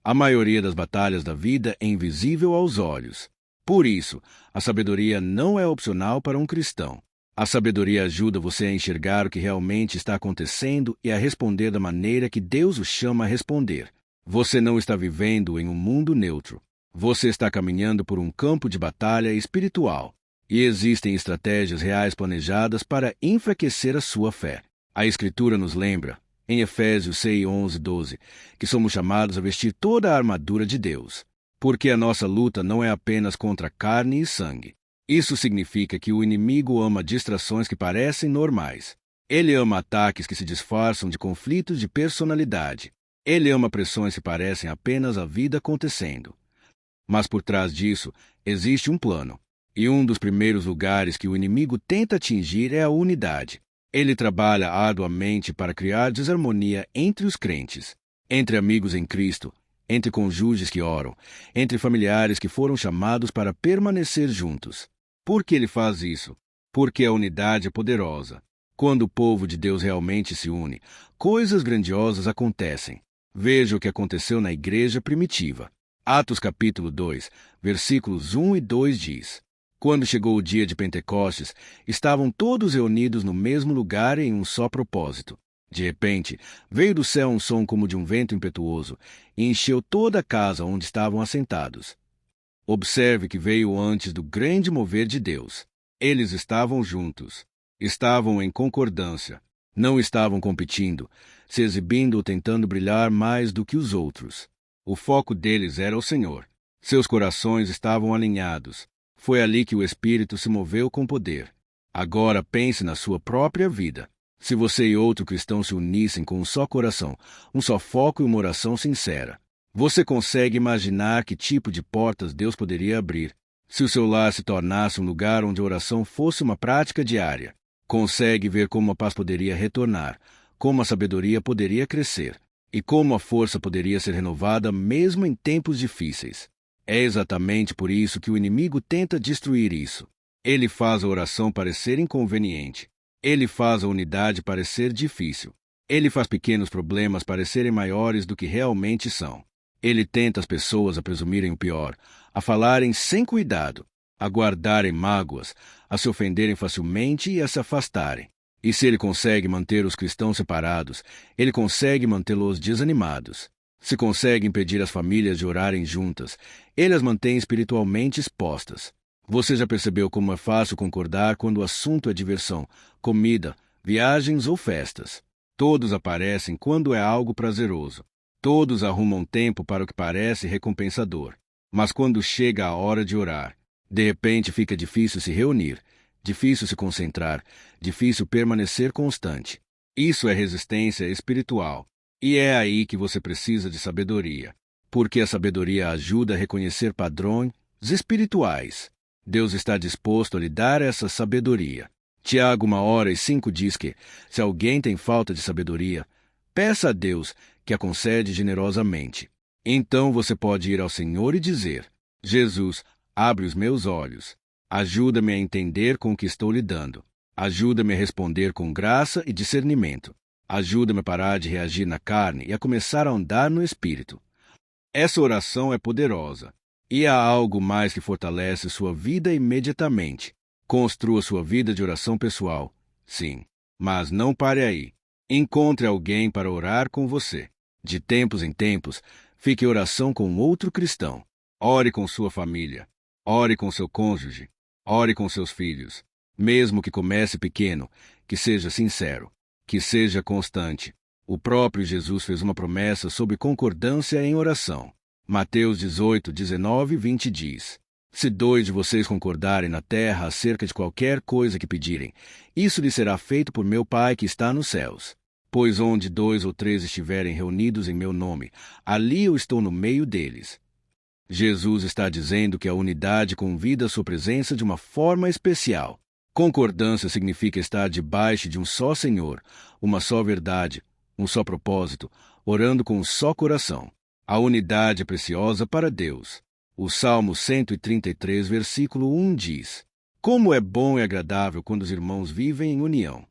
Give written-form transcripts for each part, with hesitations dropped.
A maioria das batalhas da vida é invisível aos olhos. Por isso, a sabedoria não é opcional para um cristão. A sabedoria ajuda você a enxergar o que realmente está acontecendo e a responder da maneira que Deus o chama a responder. Você não está vivendo em um mundo neutro. Você está caminhando por um campo de batalha espiritual. E existem estratégias reais planejadas para enfraquecer a sua fé. A Escritura nos lembra, em Efésios 6, 11, 12, que somos chamados a vestir toda a armadura de Deus. Porque a nossa luta não é apenas contra carne e sangue. Isso significa que o inimigo ama distrações que parecem normais. Ele ama ataques que se disfarçam de conflitos de personalidade. Ele ama pressões que parecem apenas a vida acontecendo. Mas por trás disso, existe um plano. E um dos primeiros lugares que o inimigo tenta atingir é a unidade. Ele trabalha arduamente para criar desarmonia entre os crentes, entre amigos em Cristo, entre cônjuges que oram, entre familiares que foram chamados para permanecer juntos. Por que ele faz isso? Porque a unidade é poderosa. Quando o povo de Deus realmente se une, coisas grandiosas acontecem. Veja o que aconteceu na igreja primitiva. Atos capítulo 2, versículos 1 e 2 diz: Quando chegou o dia de Pentecostes, estavam todos reunidos no mesmo lugar em um só propósito. De repente, veio do céu um som como de um vento impetuoso e encheu toda a casa onde estavam assentados. Observe que veio antes do grande mover de Deus. Eles estavam juntos, estavam em concordância, não estavam competindo, se exibindo ou tentando brilhar mais do que os outros. O foco deles era o Senhor. Seus corações estavam alinhados. Foi ali que o Espírito se moveu com poder. Agora pense na sua própria vida. Se você e outro cristão se unissem com um só coração, um só foco e uma oração sincera, você consegue imaginar que tipo de portas Deus poderia abrir? Se o seu lar se tornasse um lugar onde a oração fosse uma prática diária, consegue ver como a paz poderia retornar, como a sabedoria poderia crescer e como a força poderia ser renovada mesmo em tempos difíceis. É exatamente por isso que o inimigo tenta destruir isso. Ele faz a oração parecer inconveniente. Ele faz a unidade parecer difícil. Ele faz pequenos problemas parecerem maiores do que realmente são. Ele tenta as pessoas a presumirem o pior, a falarem sem cuidado, a guardarem mágoas, a se ofenderem facilmente e a se afastarem. E se ele consegue manter os cristãos separados, ele consegue mantê-los desanimados. Se consegue impedir as famílias de orarem juntas, ele as mantém espiritualmente expostas. Você já percebeu como é fácil concordar quando o assunto é diversão, comida, viagens ou festas? Todos aparecem quando é algo prazeroso. Todos arrumam tempo para o que parece recompensador. Mas quando chega a hora de orar, de repente fica difícil se reunir, difícil se concentrar, difícil permanecer constante. Isso é resistência espiritual. E é aí que você precisa de sabedoria. Porque a sabedoria ajuda a reconhecer padrões espirituais. Deus está disposto a lhe dar essa sabedoria. Tiago 1:5 diz que, se alguém tem falta de sabedoria, peça a Deus, que a concede generosamente. Então você pode ir ao Senhor e dizer: Jesus, abre os meus olhos. Ajuda-me a entender com o que estou lidando. Ajuda-me a responder com graça e discernimento. Ajuda-me a parar de reagir na carne e a começar a andar no Espírito. Essa oração é poderosa. E há algo mais que fortalece sua vida imediatamente. Construa sua vida de oração pessoal. Sim, mas não pare aí. Encontre alguém para orar com você. De tempos em tempos, fique em oração com outro cristão. Ore com sua família. Ore com seu cônjuge. Ore com seus filhos. Mesmo que comece pequeno, que seja sincero, que seja constante. O próprio Jesus fez uma promessa sobre concordância em oração. Mateus 18, 19 e 20 diz: Se 2 de vocês concordarem na terra acerca de qualquer coisa que pedirem, isso lhe será feito por meu Pai que está nos céus. Pois onde 2 ou 3 estiverem reunidos em meu nome, ali eu estou no meio deles. Jesus está dizendo que a unidade convida a sua presença de uma forma especial. Concordância significa estar debaixo de um só Senhor, uma só verdade, um só propósito, orando com um só coração. A unidade é preciosa para Deus. O Salmo 133, versículo 1 diz: Como é bom e agradável quando os irmãos vivem em união.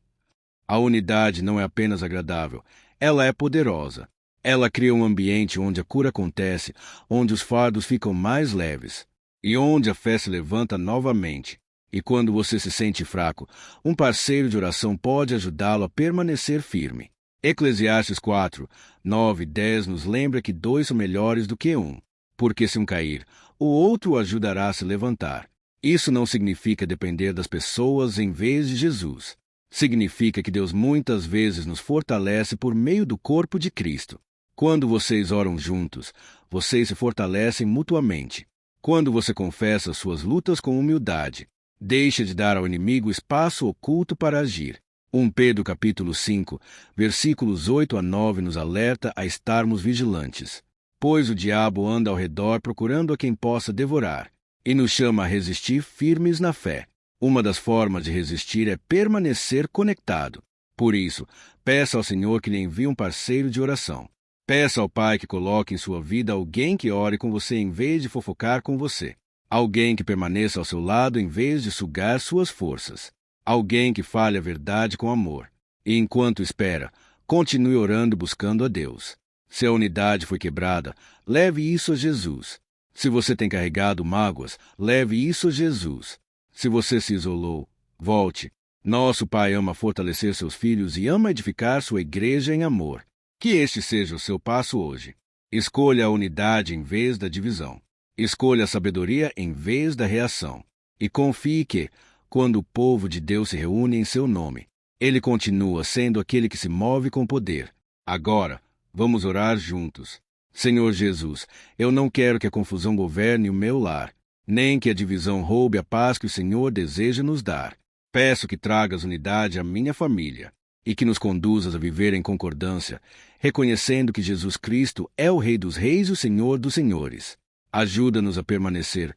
A unidade não é apenas agradável, ela é poderosa. Ela cria um ambiente onde a cura acontece, onde os fardos ficam mais leves e onde a fé se levanta novamente. E quando você se sente fraco, um parceiro de oração pode ajudá-lo a permanecer firme. Eclesiastes 4, 9 e 10 nos lembra que dois são melhores do que um, porque se um cair, o outro o ajudará a se levantar. Isso não significa depender das pessoas em vez de Jesus. Significa que Deus muitas vezes nos fortalece por meio do corpo de Cristo. Quando vocês oram juntos, vocês se fortalecem mutuamente. Quando você confessa suas lutas com humildade, deixa de dar ao inimigo espaço oculto para agir. 1 Pedro capítulo 5, versículos 8 a 9 nos alerta a estarmos vigilantes. Pois o diabo anda ao redor procurando a quem possa devorar, e nos chama a resistir firmes na fé. Uma das formas de resistir é permanecer conectado. Por isso, peça ao Senhor que lhe envie um parceiro de oração. Peça ao Pai que coloque em sua vida alguém que ore com você em vez de fofocar com você. Alguém que permaneça ao seu lado em vez de sugar suas forças. Alguém que fale a verdade com amor. E enquanto espera, continue orando buscando a Deus. Se a unidade foi quebrada, leve isso a Jesus. Se você tem carregado mágoas, leve isso a Jesus. Se você se isolou, volte. Nosso Pai ama fortalecer seus filhos e ama edificar sua igreja em amor. Que este seja o seu passo hoje. Escolha a unidade em vez da divisão. Escolha a sabedoria em vez da reação. E confie que, quando o povo de Deus se reúne em seu nome, ele continua sendo aquele que se move com poder. Agora, vamos orar juntos. Senhor Jesus, eu não quero que a confusão governe o meu lar, nem que a divisão roube a paz que o Senhor deseja nos dar. Peço que tragas unidade à minha família e que nos conduzas a viver em concordância, reconhecendo que Jesus Cristo é o Rei dos Reis e o Senhor dos Senhores. Ajuda-nos a permanecer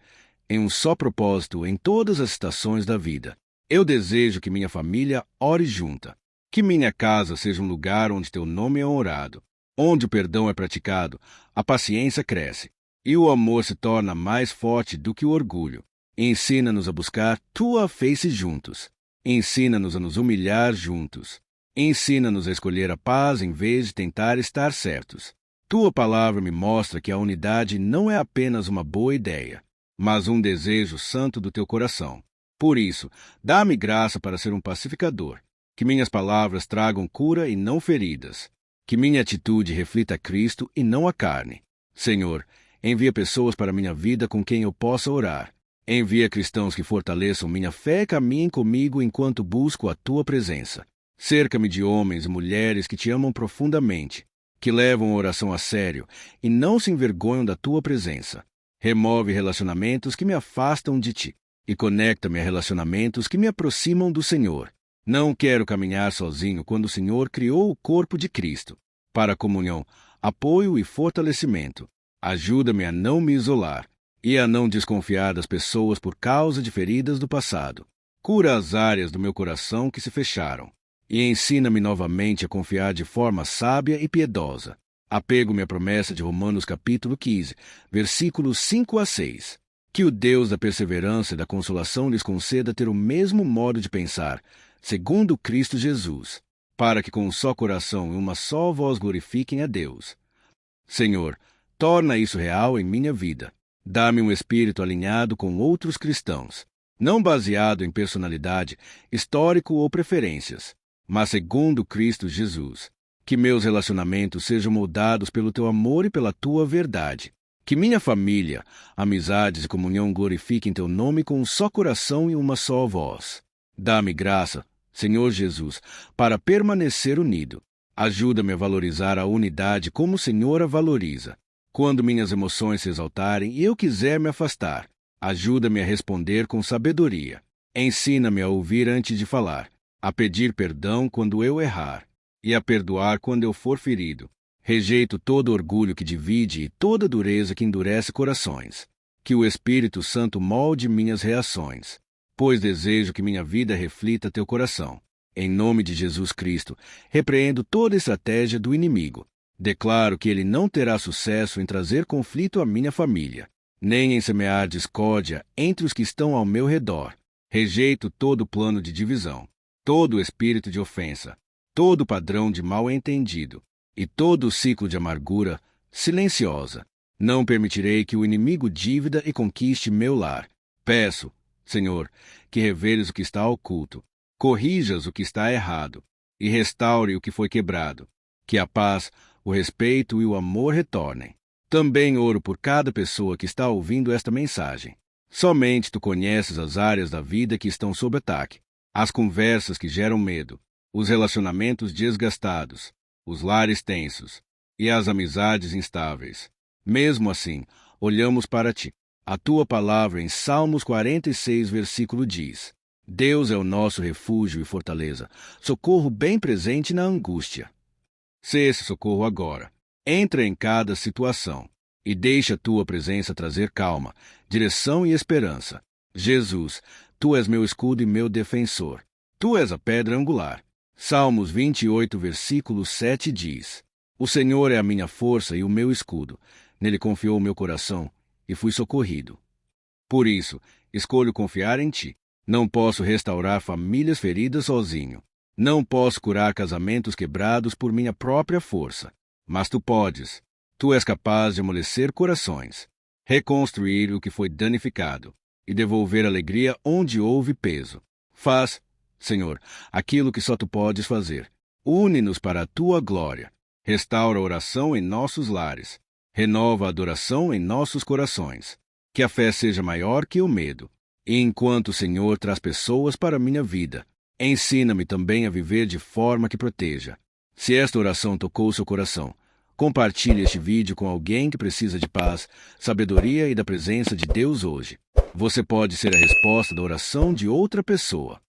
em um só propósito em todas as estações da vida. Eu desejo que minha família ore junta, que minha casa seja um lugar onde teu nome é honrado, onde o perdão é praticado, a paciência cresce e o amor se torna mais forte do que o orgulho. Ensina-nos a buscar tua face juntos. Ensina-nos a nos humilhar juntos. Ensina-nos a escolher a paz em vez de tentar estar certos. Tua palavra me mostra que a unidade não é apenas uma boa ideia, mas um desejo santo do teu coração. Por isso, dá-me graça para ser um pacificador, que minhas palavras tragam cura e não feridas, que minha atitude reflita Cristo e não a carne. Senhor, envia pessoas para minha vida com quem eu possa orar. Envia cristãos que fortaleçam minha fé e caminhem comigo enquanto busco a tua presença. Cerca-me de homens e mulheres que te amam profundamente, que levam a oração a sério e não se envergonham da tua presença. Remove relacionamentos que me afastam de ti e conecta-me a relacionamentos que me aproximam do Senhor. Não quero caminhar sozinho quando o Senhor criou o corpo de Cristo, para comunhão, apoio e fortalecimento. Ajuda-me a não me isolar e a não desconfiar das pessoas por causa de feridas do passado. Cura as áreas do meu coração que se fecharam e ensina-me novamente a confiar de forma sábia e piedosa. Apego-me à promessa de Romanos capítulo 15, versículos 5 a 6. Que o Deus da perseverança e da consolação lhes conceda ter o mesmo modo de pensar, segundo Cristo Jesus, para que com um só coração e uma só voz glorifiquem a Deus. Senhor, torna isso real em minha vida. Dá-me um espírito alinhado com outros cristãos, não baseado em personalidade, histórico ou preferências, mas segundo Cristo Jesus. Que meus relacionamentos sejam moldados pelo teu amor e pela tua verdade. Que minha família, amizades e comunhão glorifiquem teu nome com um só coração e uma só voz. Dá-me graça, Senhor Jesus, para permanecer unido. Ajuda-me a valorizar a unidade como o Senhor a valoriza. Quando minhas emoções se exaltarem e eu quiser me afastar, ajuda-me a responder com sabedoria. Ensina-me a ouvir antes de falar, a pedir perdão quando eu errar e a perdoar quando eu for ferido. Rejeito todo orgulho que divide e toda dureza que endurece corações. Que o Espírito Santo molde minhas reações, pois desejo que minha vida reflita teu coração. Em nome de Jesus Cristo, repreendo toda estratégia do inimigo. Declaro que ele não terá sucesso em trazer conflito à minha família, nem em semear discórdia entre os que estão ao meu redor. Rejeito todo plano de divisão, todo espírito de ofensa, todo padrão de mal-entendido, e todo o ciclo de amargura silenciosa. Não permitirei que o inimigo dívida e conquiste meu lar. Peço, Senhor, que reveles o que está oculto, corrijas o que está errado e restaure o que foi quebrado. Que a paz, o respeito e o amor retornem. Também oro por cada pessoa que está ouvindo esta mensagem. Somente tu conheces as áreas da vida que estão sob ataque, as conversas que geram medo, os relacionamentos desgastados, os lares tensos e as amizades instáveis. Mesmo assim, olhamos para ti. A tua palavra em Salmos 46, versículo diz: Deus é o nosso refúgio e fortaleza, socorro bem presente na angústia. Sê esse socorro agora. Entra em cada situação e deixa a tua presença trazer calma, direção e esperança. Jesus, tu és meu escudo e meu defensor. Tu és a pedra angular. Salmos 28, versículo 7 diz: O Senhor é a minha força e o meu escudo. Nele confiou o meu coração e fui socorrido. Por isso, escolho confiar em ti. Não posso restaurar famílias feridas sozinho. Não posso curar casamentos quebrados por minha própria força. Mas tu podes. Tu és capaz de amolecer corações, reconstruir o que foi danificado e devolver alegria onde houve peso. Faz, Senhor, aquilo que só tu podes fazer. Une-nos para a tua glória. Restaura a oração em nossos lares. Renova a adoração em nossos corações. Que a fé seja maior que o medo. E enquanto o Senhor traz pessoas para a minha vida, ensina-me também a viver de forma que proteja. Se esta oração tocou seu coração, compartilhe este vídeo com alguém que precisa de paz, sabedoria e da presença de Deus hoje. Você pode ser a resposta da oração de outra pessoa.